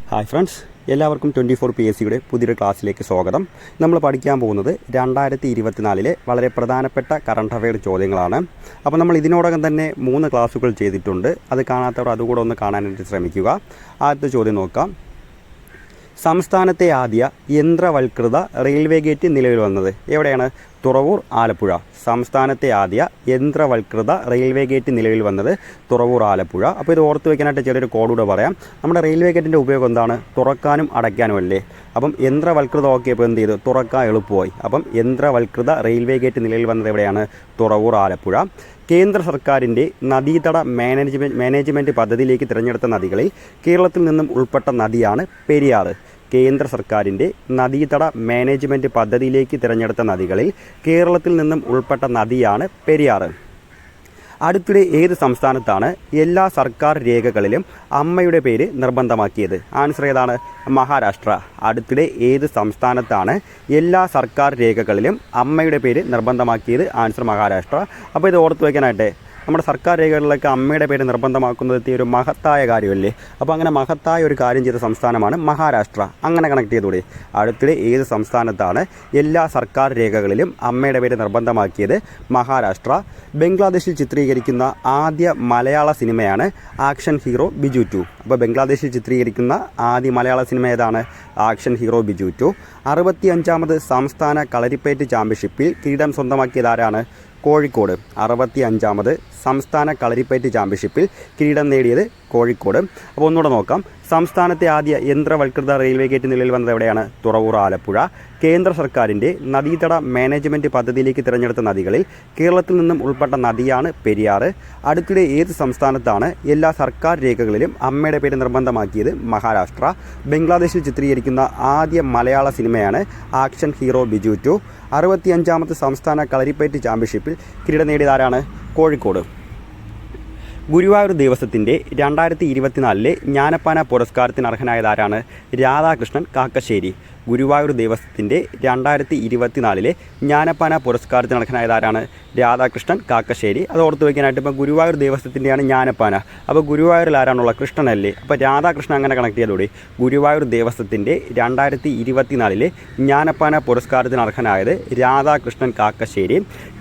Hi friends, എല്ലാവർക്കും 24 PSCയുടെ പുതിയൊരു ക്ലാസ്സിലേക്ക് സ്വാഗതം. നമ്മൾ പഠിക്കാൻ പോകുന്നത് 2024 വളരെ പ്രധാനപ്പെട്ട കറണ്ട് അഫെയർ ചോദ്യങ്ങളാണ്. അപ്പോൾ നമ്മൾ ഇതിനോടകം തന്നെ 3 ക്ലാസ്സുകൾ ചെയ്തിട്ടുണ്ട്. അത് കാണാത്തവർ അതുകൂടെ ഒന്ന് കാണാനായിട്ട് ശ്രമിക്കുക. ആദ്യത്തെ ചോദ്യം നോക്കാം. സംസ്ഥാനത്തെ ആദ്യ യന്ത്രവൽകൃത റെയിൽവേ ഗേറ്റ് നിലവിൽ വന്നത് എവിടെയാണ്? തുറവൂർ, ആലപ്പുഴ. സംസ്ഥാനത്തെ ആദ്യ യന്ത്രവൽകൃത റെയിൽവേ ഗേറ്റ് നിലവിൽ വന്നത് തുറവൂർ, ആലപ്പുഴ. അപ്പോൾ ഇത് ഓർത്ത് വയ്ക്കാനായിട്ട് ചെറിയൊരു കോഡൂടെ പറയാം. നമ്മുടെ റെയിൽവേ ഗേറ്റിൻ്റെ ഉപയോഗം എന്താണ്? തുറക്കാനും അടയ്ക്കാനും അല്ലേ? അപ്പം യന്ത്രവൽകൃതം ഒക്കെ ഇപ്പോൾ എന്ത് ചെയ്തു? തുറക്കാൻ എളുപ്പമായി. അപ്പം യന്ത്രവൽകൃത റെയിൽവേ ഗേറ്റ് നിലവിൽ വന്നത് എവിടെയാണ്? തുറവൂർ, ആലപ്പുഴ. കേന്ദ്ര സർക്കാരിൻ്റെ നദീതട മാനേജ്മെൻറ്റ് പദ്ധതിയിലേക്ക് തിരഞ്ഞെടുത്ത നദികളിൽ കേരളത്തിൽ നിന്നും ഉൾപ്പെട്ട നദിയാണ് പെരിയാർ. കേന്ദ്ര സർക്കാരിൻ്റെ നദീതട മാനേജ്മെൻറ്റ് പദ്ധതിയിലേക്ക് തിരഞ്ഞെടുത്ത നദികളിൽ കേരളത്തിൽ നിന്നും ഉൾപ്പെട്ട നദിയാണ് പെരിയാർ. അടുത്തിടെ ഏത് സംസ്ഥാനത്താണ് എല്ലാ സർക്കാർ രേഖകളിലും അമ്മയുടെ പേര് നിർബന്ധമാക്കിയത്? ആൻസർ ഏതാണ്? മഹാരാഷ്ട്ര. അടുത്തിടെ ഏത് സംസ്ഥാനത്താണ് എല്ലാ സർക്കാർ രേഖകളിലും അമ്മയുടെ പേര് നിർബന്ധമാക്കിയത്? ആൻസർ മഹാരാഷ്ട്ര. അപ്പോൾ ഇത് ഓർത്ത് വയ്ക്കാനായിട്ട് നമ്മുടെ സർക്കാർ രേഖകളിലൊക്കെ അമ്മയുടെ പേര് നിർബന്ധമാക്കുന്നത് ഒരു മഹത്തായ കാര്യമല്ലേ? അപ്പോൾ അങ്ങനെ മഹത്തായ ഒരു കാര്യം ചെയ്ത സംസ്ഥാനമാണ് മഹാരാഷ്ട്ര. അങ്ങനെ കണക്ട് ചെയ്തുകൂടി. അടുത്തിടെ ഏത് സംസ്ഥാനത്താണ് എല്ലാ സർക്കാർ രേഖകളിലും അമ്മയുടെ പേര് നിർബന്ധമാക്കിയത്? മഹാരാഷ്ട്ര. ബംഗ്ലാദേശിൽ ചിത്രീകരിക്കുന്ന ആദ്യ മലയാള സിനിമയാണ് ആക്ഷൻ ഹീറോ ബിജു 2. അപ്പോൾ ബംഗ്ലാദേശിൽ ചിത്രീകരിക്കുന്ന ആദ്യ മലയാള സിനിമ ഏതാണ്? Action hero Biju 2. 65ാമത് സംസ്ഥാന കളരിപ്പയറ്റ് ചാമ്പ്യൻഷിപ്പിൽ കിരീടം സ്വന്തമാക്കിയത് ആരാണ്? കോഴിക്കോട്. 65ാമത് സംസ്ഥാന കളരിപ്പയറ്റ് ചാമ്പ്യൻഷിപ്പിൽ കിരീടം നേടിയത് കോഴിക്കോട്. അപ്പോൾ ഒന്നുകൂടെ നോക്കാം. സംസ്ഥാനത്തെ ആദ്യ യന്ത്രവൽകൃത റെയിൽവേ ഗേറ്റ് നിലവിൽ വന്നത് എവിടെയാണ്? തുറവൂർ, ആലപ്പുഴ. കേന്ദ്ര സർക്കാരിൻ്റെ നദീതട മാനേജ്മെൻറ്റ് പദ്ധതിയിലേക്ക് തിരഞ്ഞെടുത്ത നദികളിൽ കേരളത്തിൽ നിന്നും ഉൾപ്പെട്ട നദിയാണ് പെരിയാർ. അടുത്തിടെ ഏത് സംസ്ഥാനത്താണ് എല്ലാ സർക്കാർ രേഖകളിലും അമ്മയുടെ പേര് നിർബന്ധമാക്കിയത്? മഹാരാഷ്ട്ര. ബംഗ്ലാദേശിൽ ചിത്രീകരിക്കുന്ന ആദ്യ മലയാള സിനിമയാണ് ആക്ഷൻ ഹീറോ ബിജു 2. 65ാമത് സംസ്ഥാന കളരിപ്പയറ്റ് ചാമ്പ്യൻഷിപ്പിൽ കിരീടം നേടിയതാരാണ്? കോഴിക്കോട്. ഗുരുവായൂർ ദേവസ്വത്തിൻ്റെ 2024 ജ്ഞാനപ്പാന പുരസ്കാരത്തിന് അർഹനായതാരാണ്? രാധാകൃഷ്ണൻ കാക്കശ്ശേരി. ഗുരുവായൂർ ദേവസ്വത്തിൻ്റെ 2024 ജ്ഞാനപ്പാന പുരസ്കാരത്തിന് അർഹനായതാരാണ്? രാധാകൃഷ്ണൻ കാക്കശ്ശേരി. അത് ഓർത്ത് വയ്ക്കാനായിട്ട് ഇപ്പോൾ ഗുരുവായൂർ ദേവസ്വത്തിൻ്റെയാണ് ജ്ഞാനപ്പാന. അപ്പോൾ ഗുരുവായൂരിൽ ആരാണുള്ള? കൃഷ്ണനല്ലേ? അപ്പോൾ രാധാകൃഷ്ണൻ അങ്ങനെ കണക്ട് ചെയ്തോടെ. ഗുരുവായൂർ ദേവസ്വത്തിൻ്റെ 2024 ജ്ഞാനപ്പാന പുരസ്കാരത്തിന് അർഹനായത് രാധാകൃഷ്ണൻ കാക്കശ്ശേരി.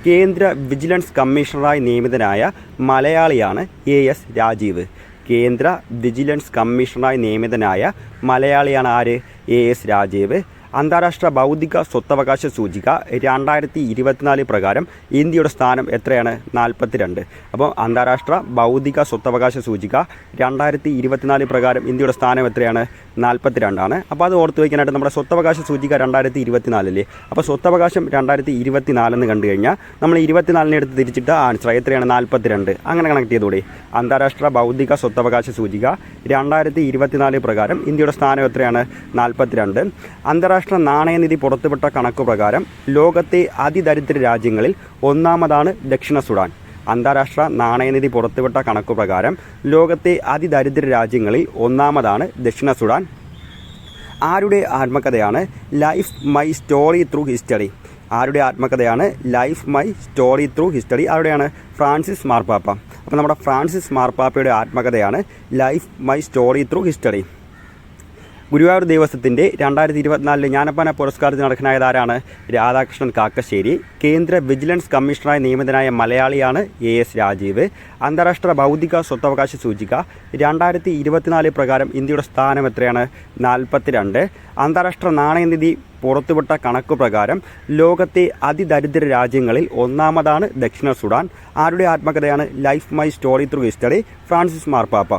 കേന്ദ്ര വിജിലൻസ് കമ്മീഷണറായി നിയമിതനായ മലയാളിയാണ് AS രാജീവ്. കേന്ദ്ര വിജിലൻസ് കമ്മീഷണറായി നിയമിതനായ മലയാളിയാണ് ആര്? AS രാജീവ്. അന്താരാഷ്ട്ര ബൗദ്ധിക സ്വത്തവകാശ സൂചിക 2024 പ്രകാരം ഇന്ത്യയുടെ സ്ഥാനം എത്രയാണ്? 42. അപ്പോൾ അന്താരാഷ്ട്ര ബൗദ്ധിക സ്വത്തവകാശ സൂചിക 2024 പ്രകാരം ഇന്ത്യയുടെ സ്ഥാനം എത്രയാണ്? 42 അപ്പോൾ അത് ഓർത്ത് വയ്ക്കാനായിട്ട് നമ്മുടെ സ്വത്തവകാശ സൂചിക 2024 അപ്പോൾ സ്വത്തവകാശം 2024 എന്ന് കണ്ടു കഴിഞ്ഞാൽ നമ്മൾ 24 എടുത്ത് തിരിച്ചിട്ട് ആൻസർ എത്രയാണ്? 42. അങ്ങനെ കണക്ട് ചെയ്തോടെ. അന്താരാഷ്ട്ര ബൗദ്ധിക സ്വത്തവകാശ സൂചിക 2024 പ്രകാരം ഇന്ത്യയുടെ സ്ഥാനം എത്രയാണ്? 42. അന്താരാഷ്ട്ര നാണയനിധി പുറത്തുവിട്ട കണക്കു പ്രകാരം ലോകത്തെ അതിദരിദ്ര രാജ്യങ്ങളിൽ ഒന്നാമതാണ് ദക്ഷിണ സുഡാൻ. അന്താരാഷ്ട്ര നാണയനിധി പുറത്തുവിട്ട കണക്കു പ്രകാരം ലോകത്തെ അതിദരിദ്ര രാജ്യങ്ങളിൽ ഒന്നാമതാണ് ദക്ഷിണ സുഡാൻ. ആരുടെ ആത്മകഥയാണ് life my story through history? ആരുടെ ആത്മകഥയാണ് life my story through history? ആരുടെയാണ്? ഫ്രാൻസിസ് മാർപ്പാപ്പ. അപ്പോൾ നമ്മുടെ ഫ്രാൻസിസ് മാർപ്പാപ്പയുടെ ആത്മകഥയാണ് life my story through history. Guruvayur ദേവസ്വത്തിൻ്റെ 2024 ജ്ഞാനപ്പാന പുരസ്കാരത്തിന് അർഹനായത് ആരാണ്? രാധാകൃഷ്ണൻ കാക്കശ്ശേരി. കേന്ദ്ര വിജിലൻസ് കമ്മീഷണറായി നിയമിതനായ മലയാളിയാണ് AS രാജീവ്. അന്താരാഷ്ട്ര ബൗദ്ധിക സ്വത്തവകാശ സൂചിക 2024 പ്രകാരം ഇന്ത്യയുടെ സ്ഥാനം എത്രയാണ്? 42. അന്താരാഷ്ട്ര നാണയനിധി പുറത്തുവിട്ട കണക്കു പ്രകാരം ലോകത്തെ അതിദരിദ്ര രാജ്യങ്ങളിൽ ഒന്നാമതാണ് ദക്ഷിണ സുഡാൻ. ആരുടെ ആത്മകഥയാണ് life my story through history? Francis മാർപ്പാപ്പ.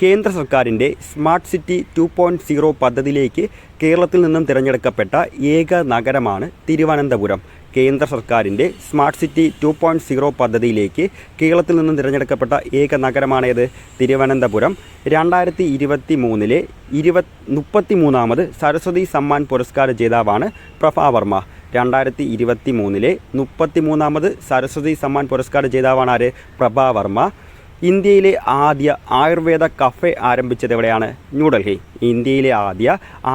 കേന്ദ്ര സർക്കാരിൻ്റെ സ്മാർട്ട് സിറ്റി 2.0 പദ്ധതിയിലേക്ക് കേരളത്തിൽ നിന്നും തിരഞ്ഞെടുക്കപ്പെട്ട ഏക നഗരമാണ് തിരുവനന്തപുരം. കേന്ദ്ര സർക്കാരിൻ്റെ സ്മാർട്ട് സിറ്റി 2.0 പദ്ധതിയിലേക്ക് കേരളത്തിൽ നിന്നും തിരഞ്ഞെടുക്കപ്പെട്ട ഏക നഗരമാണേത്? തിരുവനന്തപുരം. 2023 33ാമത് സരസ്വതി സമ്മാൻ പുരസ്കാര ജേതാവാണ് പ്രഭാവർമ്മ. 2023 33ാമത് സരസ്വതി സമ്മാൻ പുരസ്കാര ജേതാവാണ് ആര്? പ്രഭാവർമ്മ. ഇന്ത്യയിലെ ആദ്യ ആയുർവേദ കഫേ ആരംഭിച്ചത് എവിടെയാണ്? ന്യൂഡൽഹി. ഇന്ത്യയിലെ ആദ്യ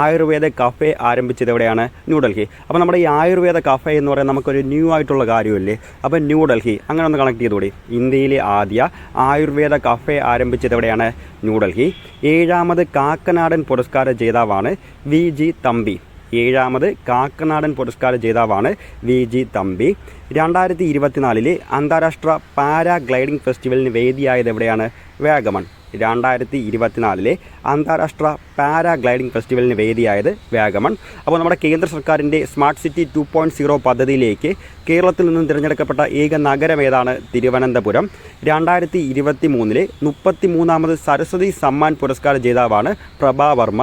ആയുർവേദ കഫേ ആരംഭിച്ചത് എവിടെയാണ്? ന്യൂഡൽഹി. അപ്പോൾ നമ്മുടെ ഈ ആയുർവേദ കഫേ എന്ന് പറയുന്നത് നമുക്കൊരു ന്യൂ ആയിട്ടുള്ള കാര്യമല്ലേ? അപ്പോൾ ന്യൂഡൽഹി അങ്ങനെ ഒന്ന് കണക്ട് ചെയ്തുകൂടി. ഇന്ത്യയിലെ ആദ്യ ആയുർവേദ കഫേ ആരംഭിച്ചത് എവിടെയാണ്? ന്യൂഡൽഹി. 7ാമത് കാക്കനാടൻ പുരസ്കാര ജേതാവാണ് VG തമ്പി. 7ാമത് കാക്കനാടൻ പുരസ്കാര ജേതാവാണ് VG തമ്പി. 2024 അന്താരാഷ്ട്ര പാരാഗ്ലൈഡിംഗ് ഫെസ്റ്റിവലിന് വേദിയായത് എവിടെയാണ്? വാഗമൺ. 2024 അന്താരാഷ്ട്ര പാരാഗ്ലൈഡിംഗ് ഫെസ്റ്റിവലിന് വേദിയായത് വാഗമൺ. അപ്പോൾ നമ്മുടെ കേന്ദ്ര സർക്കാരിൻ്റെ സ്മാർട്ട് സിറ്റി 2.0 പദ്ധതിയിലേക്ക് കേരളത്തിൽ നിന്നും തിരഞ്ഞെടുക്കപ്പെട്ട ഏക നഗരം ഏതാണ്? തിരുവനന്തപുരം. 2023 33ാമത് സരസ്വതി സമ്മാൻ പുരസ്കാര ജേതാവാണ് പ്രഭാ വർമ്മ.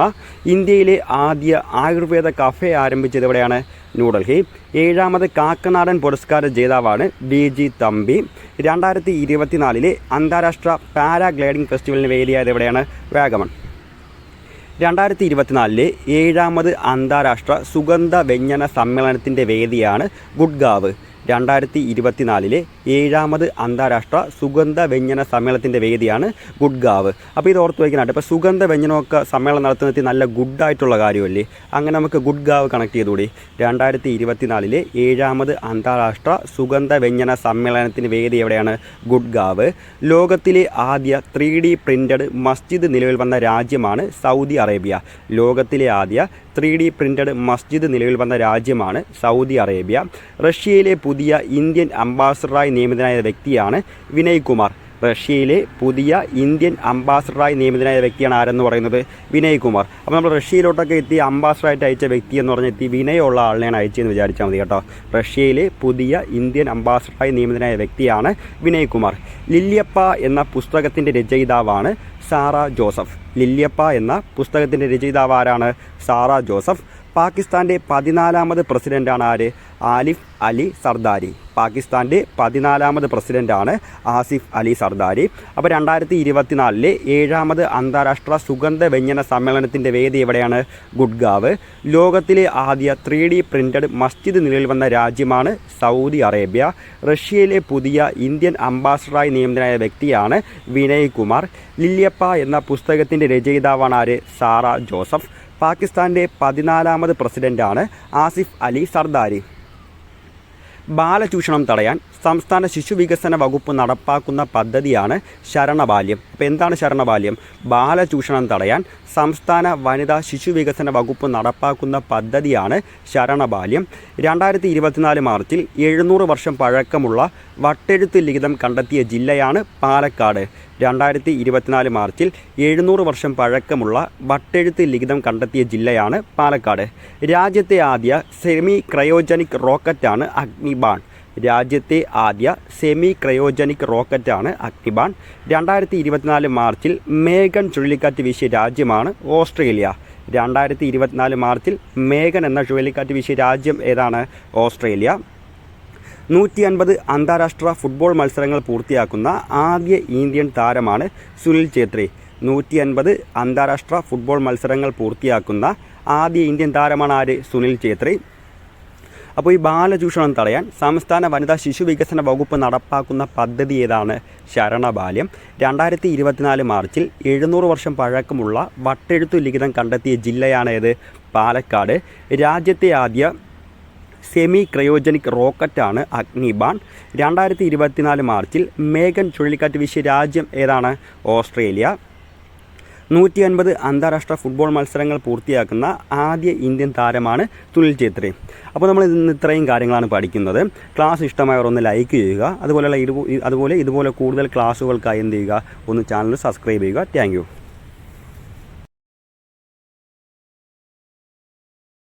ഇന്ത്യയിലെ ആദ്യ ആയുർവേദ കഫേ ആരംഭിച്ചത് എവിടെയാണ്? ന്യൂഡൽഹി. 7ാമത് കാക്കനാടൻ പുരസ്കാര ജേതാവാണ് VG തമ്പി. 2024 അന്താരാഷ്ട്ര പാരാഗ്ലൈഡിംഗ് ഫെസ്റ്റിവലിന് വേദിയായത് എവിടെയാണ്? വാഗമൺ. 2024 7ാമത് അന്താരാഷ്ട്ര സുഗന്ധ വ്യഞ്ജന സമ്മേളനത്തിൻ്റെ വേദിയാണ് ഗുഡ്ഗാവ്. 2024 7ാമത് അന്താരാഷ്ട്ര സുഗന്ധ വ്യഞ്ജന സമ്മേളനത്തിൻ്റെ വേദിയാണ് ഗുഡ്ഗാവ്. അപ്പോൾ ഇത് ഓർത്ത് വയ്ക്കാനായിട്ട് ഇപ്പോൾ സുഗന്ധ വ്യഞ്ജനമൊക്കെ സമ്മേളനം നടത്തുന്നത് നല്ല ഗുഡായിട്ടുള്ള കാര്യമല്ലേ? അങ്ങനെ നമുക്ക് ഗുഡ്ഗാവ് കണക്ട് ചെയ്തുകൂടി. 2024 7ാമത് അന്താരാഷ്ട്ര സുഗന്ധ വ്യഞ്ജന സമ്മേളനത്തിന് വേദി എവിടെയാണ്? ഗുഡ്ഗാവ്. ലോകത്തിലെ ആദ്യ 3D പ്രിൻറ്റഡ് മസ്ജിദ് നിലവിൽ വന്ന രാജ്യമാണ് സൗദി അറേബ്യ. ലോകത്തിലെ ആദ്യ 3D പ്രിൻറ്റഡ് മസ്ജിദ് നിലവിൽ വന്ന രാജ്യമാണ് സൗദി അറേബ്യ. റഷ്യയിലെ പുതിയ ഇന്ത്യൻ അംബാസഡറായി നിയമിതനായ വ്യക്തിയാണ് വിനയ് കുമാർ. റഷ്യയിലെ പുതിയ ഇന്ത്യൻ അംബാസഡറായി നിയമിതനായ വ്യക്തിയാണ് ആരെന്ന് പറയുന്നത്? വിനയ് കുമാർ. അപ്പോൾ നമ്മൾ റഷ്യയിലോട്ടൊക്കെ എത്തി അംബാസഡറായിട്ട് അയച്ച വ്യക്തി എന്ന് പറഞ്ഞാൽ എത്തി വിനയുള്ള ആളിനെയാണ് അയച്ചതെന്ന് വിചാരിച്ചാൽ മതി കേട്ടോ. റഷ്യയിലെ പുതിയ ഇന്ത്യൻ അംബാസഡറായി നിയമിതനായ വ്യക്തിയാണ് വിനയ് കുമാർ. ലില്യപ്പ എന്ന പുസ്തകത്തിൻ്റെ രചയിതാവാണ് സാറ ജോസഫ്. ലില്യപ്പ എന്ന പുസ്തകത്തിൻ്റെ രചയിതാവ് ആരാണ്? സാറ ജോസഫ്. പാകിസ്ഥാൻ്റെ 14ാമത് പ്രസിഡൻ്റാണ് ആര്? ആസിഫ് അലി സർദാരി. പാകിസ്ഥാൻ്റെ 14ാമത് പ്രസിഡൻ്റാണ് ആസിഫ് അലി സർദാരി. അപ്പോൾ 2024 7ാമത് അന്താരാഷ്ട്ര സുഗന്ധ വ്യഞ്ജന സമ്മേളനത്തിൻ്റെ വേദി എവിടെയാണ്? ഗുഡ്ഗാവ്. ലോകത്തിലെ ആദ്യ 3D പ്രിൻറ്റഡ് മസ്ജിദ് നിലവിൽ വന്ന രാജ്യമാണ് സൗദി അറേബ്യ. റഷ്യയിലെ പുതിയ ഇന്ത്യൻ അംബാസഡറായി നിയമിതനായ വ്യക്തിയാണ് വിനയ് കുമാർ. ലില്യപ്പ എന്ന പുസ്തകത്തിൻ്റെ രചയിതാവാണ് ആര്? സാറ ജോസഫ്. പാകിസ്ഥാൻ്റെ 14ാമത് പ്രസിഡൻ്റാണ് ആസിഫ് അലി സർദാരി. ബാലചൂഷണം തടയാൻ സംസ്ഥാന ശിശുവികസന വകുപ്പ് നടപ്പാക്കുന്ന പദ്ധതിയാണ് ശരണബാല്യം. അപ്പോൾ എന്താണ് ശരണബാല്യം? ബാലചൂഷണം തടയാൻ സംസ്ഥാന വനിതാ ശിശുവികസന വകുപ്പ് നടപ്പാക്കുന്ന പദ്ധതിയാണ് ശരണബാല്യം. 2024 മാർച്ചിൽ 700 വർഷം പഴക്കമുള്ള വട്ടെഴുത്ത് ലിഖിതം കണ്ടെത്തിയ ജില്ലയാണ് പാലക്കാട്. 2024 മാർച്ചിൽ 700 വർഷം പഴക്കമുള്ള വട്ടെഴുത്ത് ലിഖിതം കണ്ടെത്തിയ ജില്ലയാണ് പാലക്കാട്. രാജ്യത്തെ ആദ്യ സെമി ക്രയോജനിക് റോക്കറ്റാണ് അഗ്നിബാൺ. രാജ്യത്തെ ആദ്യ സെമി ക്രയോജനിക് റോക്കറ്റാണ് അഗ്നിബാൺ. 2024 മാർച്ചിൽ മേഗൻ ചുഴലിക്കാറ്റ് വീശിയ രാജ്യമാണ് ഓസ്ട്രേലിയ. 2024 മാർച്ചിൽ മേഗൻ എന്ന ചുഴലിക്കാറ്റ് വീശിയ രാജ്യം ഏതാണ്? ഓസ്ട്രേലിയ. 150 അന്താരാഷ്ട്ര ഫുട്ബോൾ മത്സരങ്ങൾ പൂർത്തിയാക്കുന്ന ആദ്യ ഇന്ത്യൻ താരമാണ് സുനിൽ ഛേത്രി. 150 അന്താരാഷ്ട്ര ഫുട്ബോൾ മത്സരങ്ങൾ പൂർത്തിയാക്കുന്ന ആദ്യ ഇന്ത്യൻ താരമാണ് ആര്? സുനിൽ ഛേത്രി. അപ്പോൾ ഈ ബാലചൂഷണം തടയാൻ സംസ്ഥാന വനിതാ ശിശു വികസന വകുപ്പ് നടപ്പാക്കുന്ന പദ്ധതി ഏതാണ്? ശരണബാല്യം. 2024 മാർച്ചിൽ 700 വർഷം പഴക്കമുള്ള വട്ടെഴുത്തു ലിഖിതം കണ്ടെത്തിയ ജില്ലയാണ് ഏത്? പാലക്കാട്. രാജ്യത്തെ ആദ്യ സെമി ക്രയോജനിക് റോക്കറ്റാണ് അഗ്നിബാൺ. 2024 മാർച്ചിൽ മേഗൻ ചുഴലിക്കാറ്റ് വീശിയ രാജ്യം ഏതാണ്? ഓസ്ട്രേലിയ. 150 അന്താരാഷ്ട്ര ഫുട്ബോൾ മത്സരങ്ങൾ പൂർത്തിയാക്കുന്ന ആദ്യ ഇന്ത്യൻ താരമാണ് സുനിൽ ഛേത്രി. അപ്പോൾ നമ്മൾ ഇന്ന് ഇത്രയും കാര്യങ്ങളാണ് പഠിക്കുന്നത്. ക്ലാസ് ഇഷ്ടമായവർ ഒന്ന് ലൈക്ക് ചെയ്യുക. അതുപോലെ കൂടുതൽ ക്ലാസ്സുകൾക്കായി എന്ത് ചെയ്യുക? ഒന്ന് ചാനൽ സബ്സ്ക്രൈബ് ചെയ്യുക. Thank you.